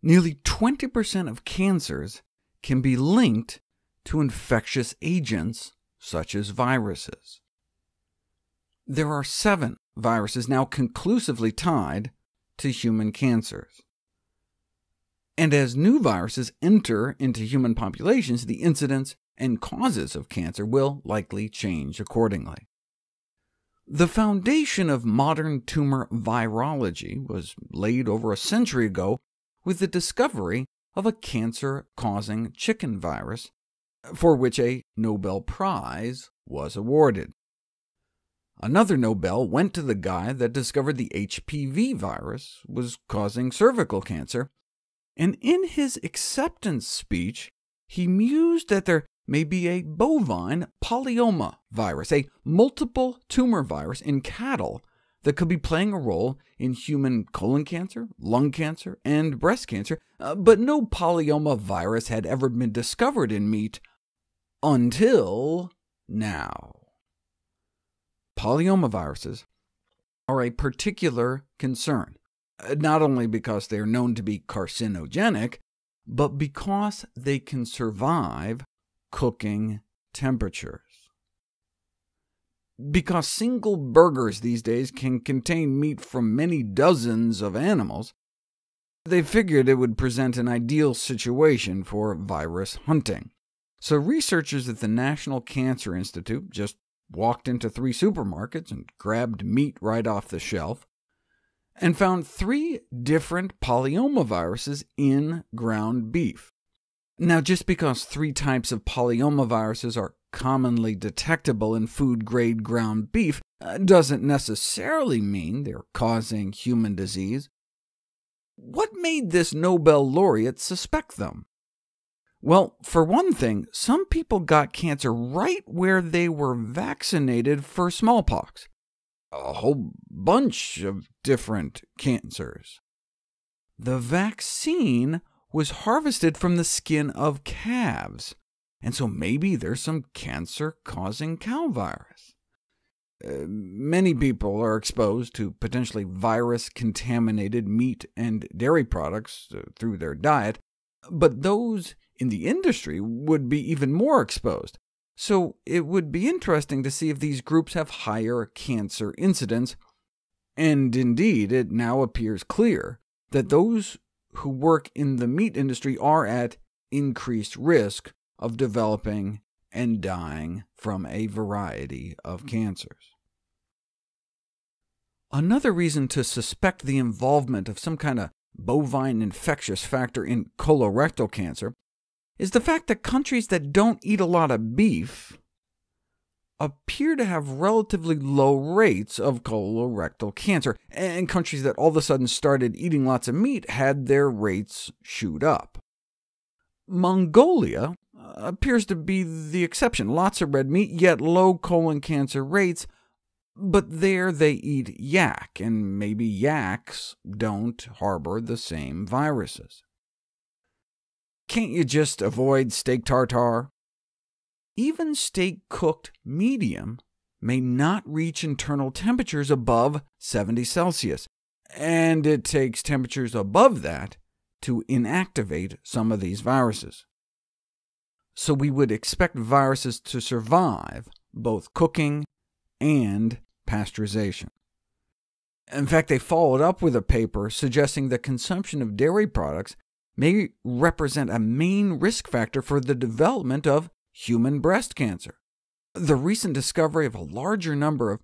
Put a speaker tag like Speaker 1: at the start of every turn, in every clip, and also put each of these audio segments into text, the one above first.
Speaker 1: Nearly 20% of cancers can be linked to infectious agents such as viruses. There are 7 viruses now conclusively tied to human cancers. And as new viruses enter into human populations, the incidence and causes of cancer will likely change accordingly. The foundation of modern tumor virology was laid over a century ago with the discovery of a cancer-causing chicken virus, for which a Nobel Prize was awarded. Another Nobel went to the guy that discovered the HPV virus was causing cervical cancer, and in his acceptance speech, he mused that there may be a bovine polyoma virus, a multiple tumor virus in cattle that could be playing a role in human colon cancer, lung cancer, and breast cancer, but no polyoma virus had ever been discovered in meat until now. Polyoma viruses are a particular concern, not only because they are known to be carcinogenic, but because they can survive cooking temperatures. Because single burgers these days can contain meat from many dozens of animals, they figured it would present an ideal situation for virus hunting. So researchers at the National Cancer Institute just walked into 3 supermarkets and grabbed meat right off the shelf, and found 3 different polyoma viruses in ground beef. Now, just because 3 types of polyoma viruses are commonly detectable in food-grade ground beef doesn't necessarily mean they're causing human disease. What made this Nobel laureate suspect them? Well, for one thing, some people got cancer right where they were vaccinated for smallpox. A whole bunch of different cancers. The vaccine was harvested from the skin of calves, and so maybe there's some cancer-causing cow virus. Many people are exposed to potentially virus-contaminated meat and dairy products through their diet, but those in the industry would be even more exposed. So it would be interesting to see if these groups have higher cancer incidence, and indeed it now appears clear that those who work in the meat industry are at increased risk of developing and dying from a variety of cancers. Another reason to suspect the involvement of some kind of bovine infectious factor in colorectal cancer is the fact that countries that don't eat a lot of beef appear to have relatively low rates of colorectal cancer, and countries that all of a sudden started eating lots of meat had their rates shoot up. Mongolia appears to be the exception. Lots of red meat, yet low colon cancer rates, but there they eat yak, and maybe yaks don't harbor the same viruses. Can't you just avoid steak tartare? Even steak cooked medium may not reach internal temperatures above 70 Celsius, and it takes temperatures above that to inactivate some of these viruses. So we would expect viruses to survive both cooking and pasteurization. In fact, they followed up with a paper suggesting that consumption of dairy products may represent a main risk factor for the development of human breast cancer. The recent discovery of a larger number of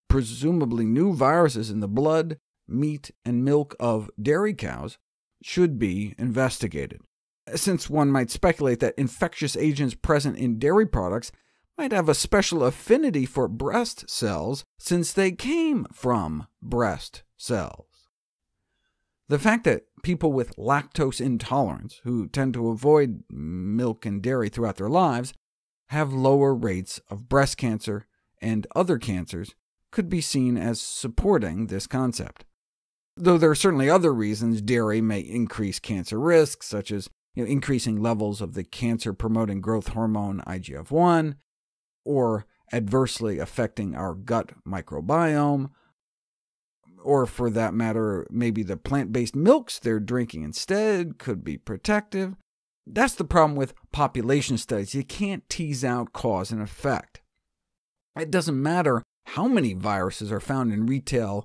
Speaker 1: presumably new viruses in the blood, meat, and milk of dairy cows should be investigated, since one might speculate that infectious agents present in dairy products might have a special affinity for breast cells, since they came from breast cells. The fact that people with lactose intolerance, who tend to avoid milk and dairy throughout their lives, have lower rates of breast cancer and other cancers could be seen as supporting this concept. Though there are certainly other reasons dairy may increase cancer risks, such as increasing levels of the cancer-promoting growth hormone IGF-1, or adversely affecting our gut microbiome, or for that matter, maybe the plant-based milks they're drinking instead could be protective. That's the problem with population studies. You can't tease out cause and effect. It doesn't matter how many viruses are found in retail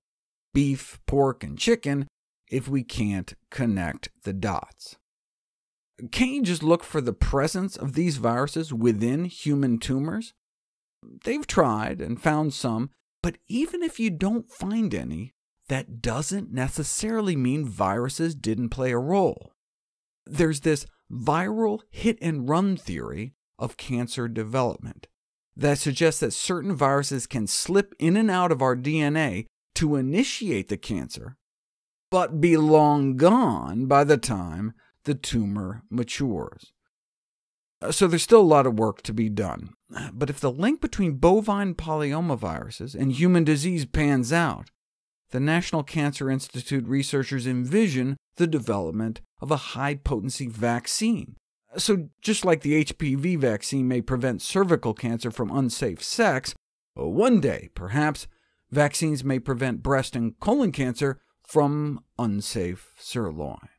Speaker 1: beef, pork, and chicken if we can't connect the dots. Can't you just look for the presence of these viruses within human tumors? They've tried and found some, but even if you don't find any, that doesn't necessarily mean viruses didn't play a role. There's this viral hit-and-run theory of cancer development that suggests that certain viruses can slip in and out of our DNA to initiate the cancer, but be long gone by the time the tumor matures. So there's still a lot of work to be done. But if the link between bovine polyomaviruses and human disease pans out, the National Cancer Institute researchers envision the development of a high-potency vaccine. So just like the HPV vaccine may prevent cervical cancer from unsafe sex, one day, perhaps, vaccines may prevent breast and colon cancer from unsafe sirloin.